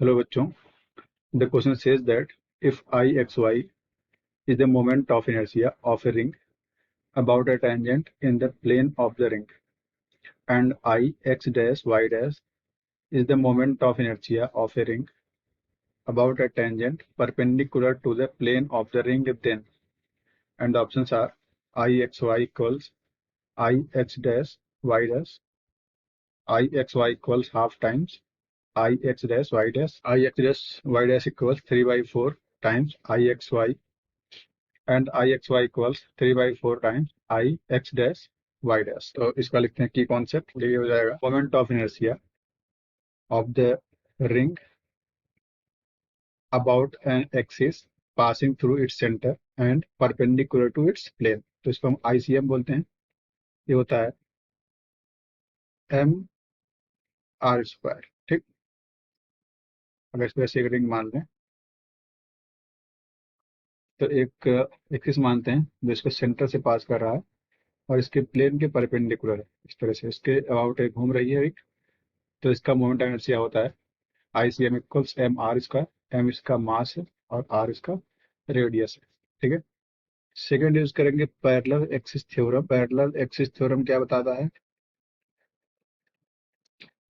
Hello बच्चों, the question says that if I X Y is the moment of inertia of a ring about a tangent in the plane of the ring, and I x dash y dash is the moment of inertia of a ring about a tangent perpendicular to the plane of the ring, then and the options are I x y equals I x dash y dash, I x y equals half times I x dash y dash, I x dash y dash equals 3 by 4 times I x y, and I x y equals 3 by 4 times I x dash y dash। तो इसका लिखते हैं की concept, ये हो जाएगा moment of inertia of the ring about an axis passing through its centre and perpendicular to its plane. तो इसको हम आईसीएम बोलते हैं। ये होता है एम आर स्क्वायर। ठीक, अगर इस वैसे एक रिंग मान लें तो एक एक्सिस मानते हैं जो इसको सेंटर से पास कर रहा है और इसके प्लेन के परपेंडिकुलर है। इस तरह से इसके अबाउट एक घूम रही है एक, तो इसका मोमेंट ऑफ इनर्शिया होता है ICM equals M R square. M इसका मास है और आर इसका रेडियस है। ठीक है, सेकेंड यूज करेंगे parallel axis theorem. Parallel axis theorem क्या बताता है?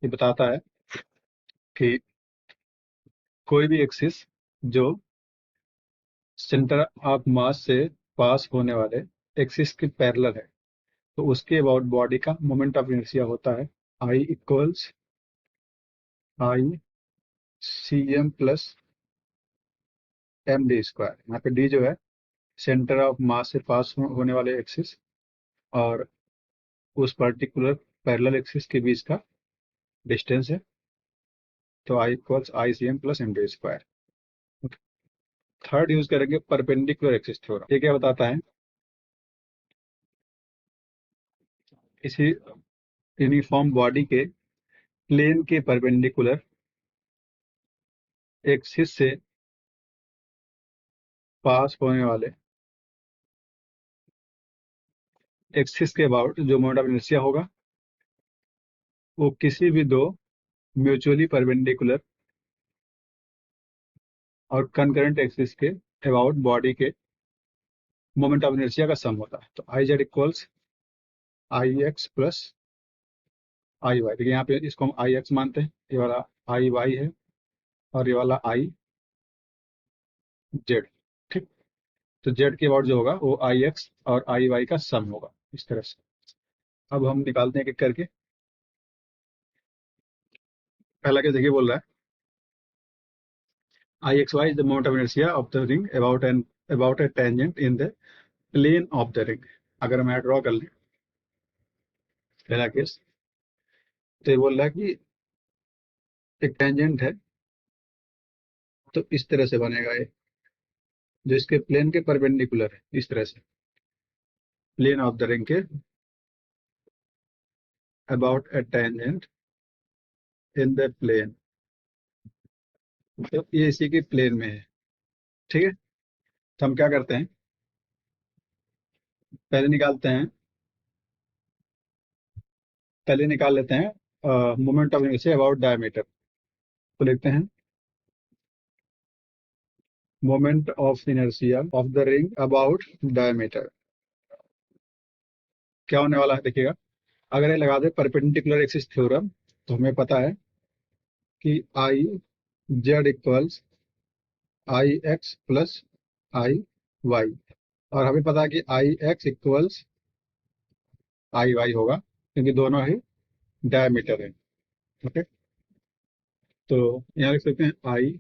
ये बताता है कि कोई भी एक्सिस जो सेंटर ऑफ मास से पास होने वाले एक्सिस के पैरेलल है तो उसके अबाउट बॉडी का मोमेंट ऑफ इनर्शिया होता है I equals I C M plus M D square. यहाँ पे डी जो है सेंटर ऑफ मास से पास होने वाले एक्सिस और उस पर्टिकुलर पैरेलल एक्सिस के बीच का डिस्टेंस है, तो I equals I C M plus M D square. Third use करेंगे परपेंडिकुलर एक्सिस थ्योरम। ये क्या बताता है? किसी यूनिफॉर्म बॉडी के प्लेन के परपेंडिकुलर एक्सिस से पास होने वाले एक्सिस के अबाउट जो मोमेंट ऑफ इनर्शिया होगा वो किसी भी दो म्यूचुअली परपेंडिकुलर और कंकरेंट एक्सिस के अबाउट बॉडी के मोमेंट ऑफ इनर्शिया का सम होता है। तो I Z equals I X plus I Y. देखिए यहाँ पे इसको हम आई एक्स मानते हैं, ये वाला आई वाई है और ये वाला आई जेड। ठीक, तो जेड के अबाउट जो होगा वो आई एक्स और आई वाई का सम होगा इस तरह से। अब हम निकालते हैं एक एक करके। पहला केस देखिए, बोल रहा है I X Y is the moment of inertia of the ring about a tangent in the plane of the ring. अगर मैं ड्रॉ कर लें पहला केस, तो ये बोल रहा है कि एक टेंजेंट है तो इस तरह से बनेगा ये, जो इसके प्लेन के परपेंडिकुलर है इस तरह से, प्लेन ऑफ द रिंग के about a tangent in the plane. तो ये इसी के प्लेन में है। ठीक है, तो हम क्या करते हैं, पहले निकालते हैं, पहले निकाल लेते हैं moment of inertia about diameter. तो लिखते हैं moment of inertia of the ring about diameter. क्या होने वाला है देखिएगा, अगर ये लगा दे परपेंडिकुलर एक्सिस थ्योरम तो हमें पता है कि I Z equals I X plus I Y, और हमें पता है कि I X equals I Y होगा क्योंकि दोनों ही डायमीटर है। ओके, तो यहाँ लिख सकते हैं आई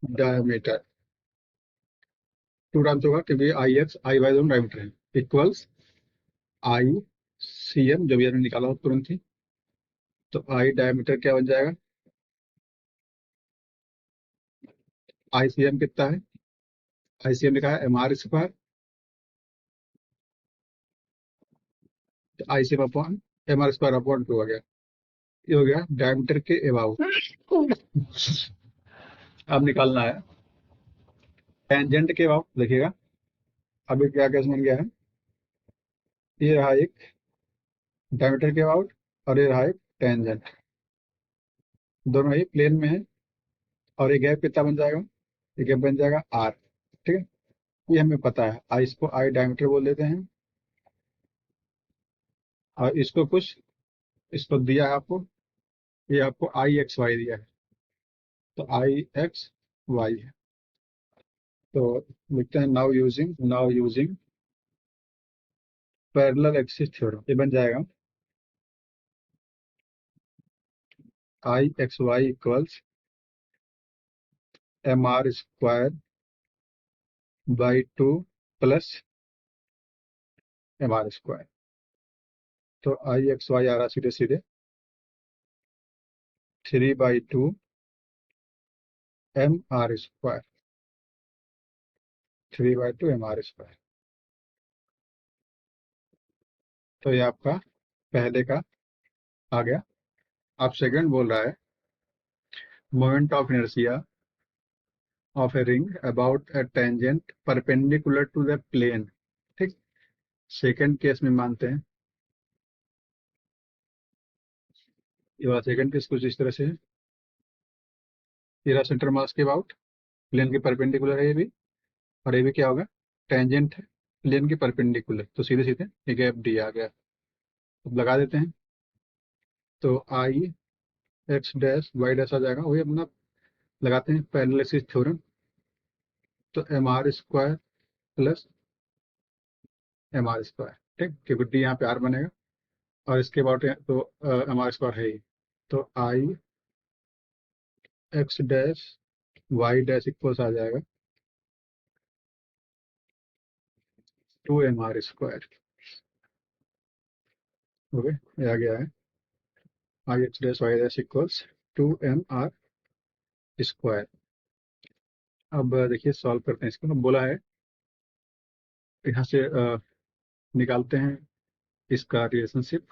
डायमीटर टू टाइम्स होगा क्योंकि आई एक्स आई वाई दोनों डायमीटर है, इक्वल्स आई सी एम जो भी हमने निकाला हो तुरंत ही। तो आई डायमीटर क्या बन जाएगा, आई सी एम कितना है, आई सी एम लिखा है एम आर स्क्वायर, तो I C M upon M R square upon two हो गया। ये हो गया डायमीटर के अबाउट। अब निकालना है टेंजेंट के अबाउट। देखिएगा अभी क्या केस बन गया है, ये रहा एक डायमीटर के अबाउट और ये रहा एक टेंजेंट। दोनों ही प्लेन में है। और ये गैप कितना बन जाएगा? ये गैप बन जाएगा आर। ठीक है, ये हमें पता है। आई, इसको आई डायमीटर बोल देते हैं। और इसको कुछ, इसको दिया है आपको, ये आपको आई एक्स वाई दिया है, तो आई एक्स वाई है। तो लिखते हैं now using parallel axis theorem. ये बन जाएगा I X Y equals M R square by 2 plus M R square. तो आई एक्स वाई आ रहा सीधे सीधे 3/2 M R square, 3/2 M R square. तो ये आपका पहले का आ गया। अब सेकंड बोल रहा है moment of inertia of a ring about a tangent perpendicular to the plane. ठीक, सेकंड केस में मानते हैं, ये वाला सेकंड केस कुछ इस तरह से है। तेरा सेंटर मास के अबाउट प्लेन के परपेंडिकुलर है ये भी, और ये भी क्या होगा, टेंजेंट है प्लेन के परपेंडिकुलर, तो सीधे सीधे ये गैप डी आ गया। अब लगा देते हैं, तो I X dash Y dash आ जाएगा, वही अपना लगाते हैं पैरेलल एक्सिस थ्योरम। तो M R square plus M R square, ठीक, क्योंकि डी यहाँ पे आर बनेगा, और इसके अबाउट तो एम आर स्क्वायर है ही। तो I X dash Y dash equals आ जाएगा 2 एम आर स्क्वायर। ओके, ये आ गया है I X dash Y dash equals 2 M R square. अब देखिए सॉल्व करते हैं इसको। बोला है यहाँ से निकालते हैं इसका रिलेशनशिप।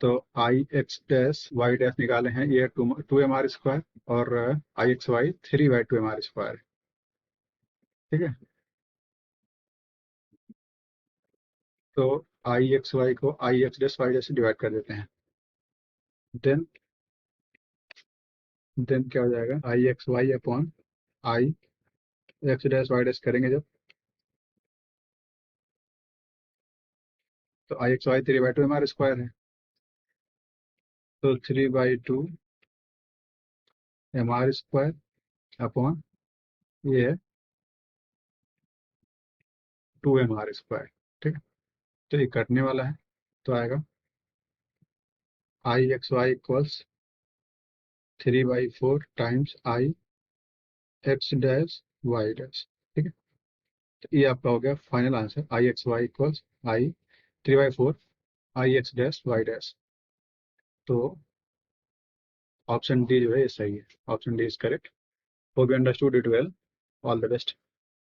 तो I X dash Y dash निकाले हैं, ये 2 एम आर स्क्वायर, और I X Y 3/2 M R square. ठीक है, तो आई एक्स वाई को I X dash Y dash से डिवाइड कर देते हैं। देन देन क्या हो जाएगा, I X Y upon I X dash Y dash करेंगे जब, तो I X Y 3/2 M R square है, तो 3/2 एम आर स्क्वायर अपॉन ये है 2 एम आर स्क्वायर। ठीक है, तो ये कटने वाला है, तो आएगा I X Y equals 3/4 times I X dash Y dash. ठीक है, तो ये आपका हो गया final answer, I X Y equals I 3/4 I X dash Y dash. तो ऑप्शन डी जो है ये सही है, option D is correct. Hope you understood it well, all the best.